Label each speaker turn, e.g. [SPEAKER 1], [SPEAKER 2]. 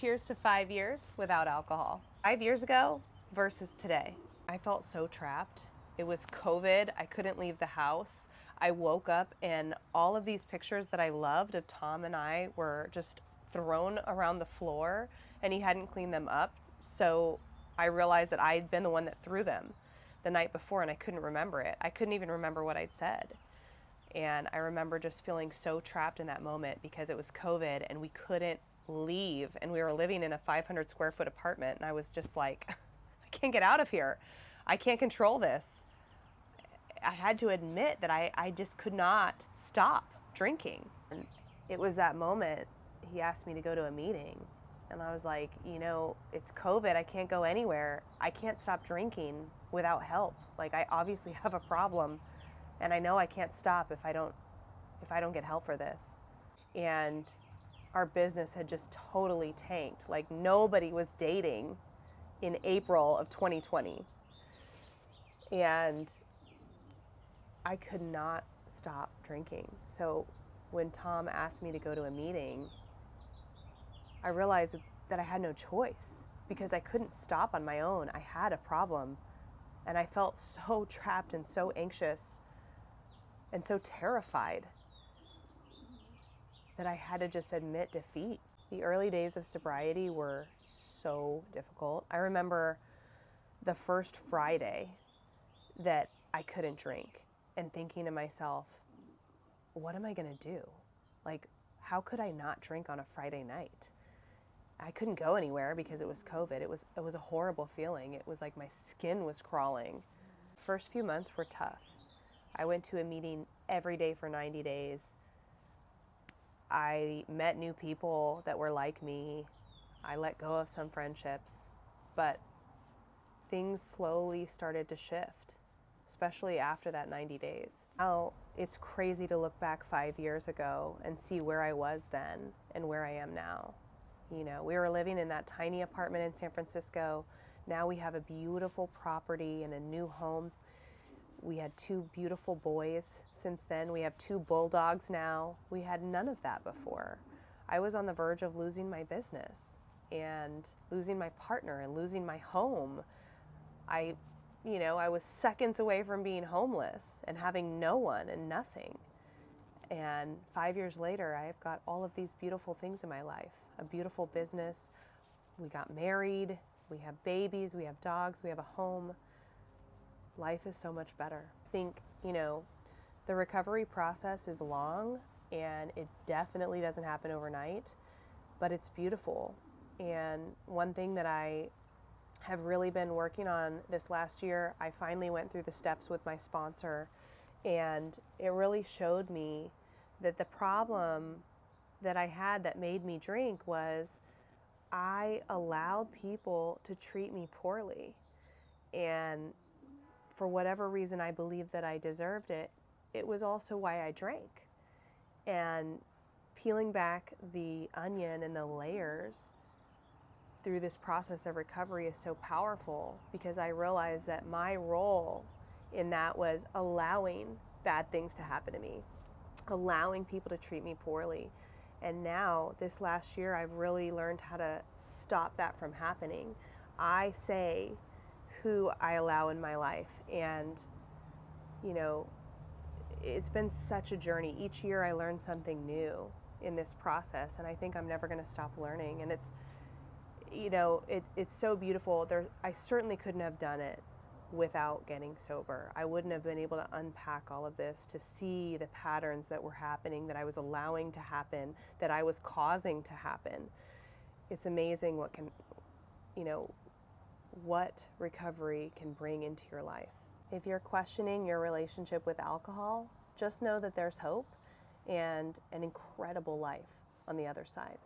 [SPEAKER 1] Cheers to 5 years without alcohol. 5 years ago versus today. I felt so trapped. It was COVID. I couldn't leave the house. I woke up and all of these pictures that I loved of Tom and I were just thrown around the floor and he hadn't cleaned them up. So I realized that I'd been the one that threw them the night before and I couldn't remember it. I couldn't even remember what I'd said. And I remember just feeling so trapped in that moment because it was COVID and we couldn't leave and we were living in a 500 square foot apartment and I was just like, I can't get out of here. I can't control this. I had to admit that I just could not stop drinking. And it was that moment he asked me to go to a meeting and I was like, it's COVID. I can't go anywhere. I can't stop drinking without help. Like I obviously have a problem and I know I can't stop if I don't get help for this. And our business had just totally tanked. Like nobody was dating in April of 2020. And I could not stop drinking. So when Tom asked me to go to a meeting, I realized that I had no choice because I couldn't stop on my own. I had a problem and I felt so trapped and so anxious and so terrified that I had to just admit defeat. The early days of sobriety were so difficult. I remember the first Friday that I couldn't drink and thinking to myself, what am I gonna do? Like, how could I not drink on a Friday night? I couldn't go anywhere because it was COVID. It was a horrible feeling. It was like my skin was crawling. First few months were tough. I went to a meeting every day for 90 days. I met new people that were like me. I let go of some friendships, but things slowly started to shift, especially after that 90 days. Now, it's crazy to look back 5 years ago and see where I was then and where I am now. We were living in that tiny apartment in San Francisco. Now we have a beautiful property and a new home. We had 2 beautiful boys since then. We have 2 bulldogs now. We had none of that before. I was on the verge of losing my business and losing my partner and losing my home. I was seconds away from being homeless and having no one and nothing. And 5 years later, I've got all of these beautiful things in my life, a beautiful business. We got married, we have babies, we have dogs, we have a home. Life is so much better. I think, the recovery process is long and it definitely doesn't happen overnight, but it's beautiful. And one thing that I have really been working on this last year, I finally went through the steps with my sponsor, and it really showed me that the problem that I had that made me drink was I allowed people to treat me poorly. And for whatever reason I believed that I deserved it, it was also why I drank. And peeling back the onion and the layers through this process of recovery is so powerful because I realized that my role in that was allowing bad things to happen to me, allowing people to treat me poorly. And now, this last year, I've really learned how to stop that from happening. I say who I allow in my life. And, it's been such a journey. Each year I learn something new in this process, and I think I'm never going to stop learning. And it's so beautiful. I certainly couldn't have done it without getting sober. I wouldn't have been able to unpack all of this, to see the patterns that were happening, that I was allowing to happen, that I was causing to happen. It's amazing what recovery can bring into your life. If you're questioning your relationship with alcohol, just know that there's hope and an incredible life on the other side.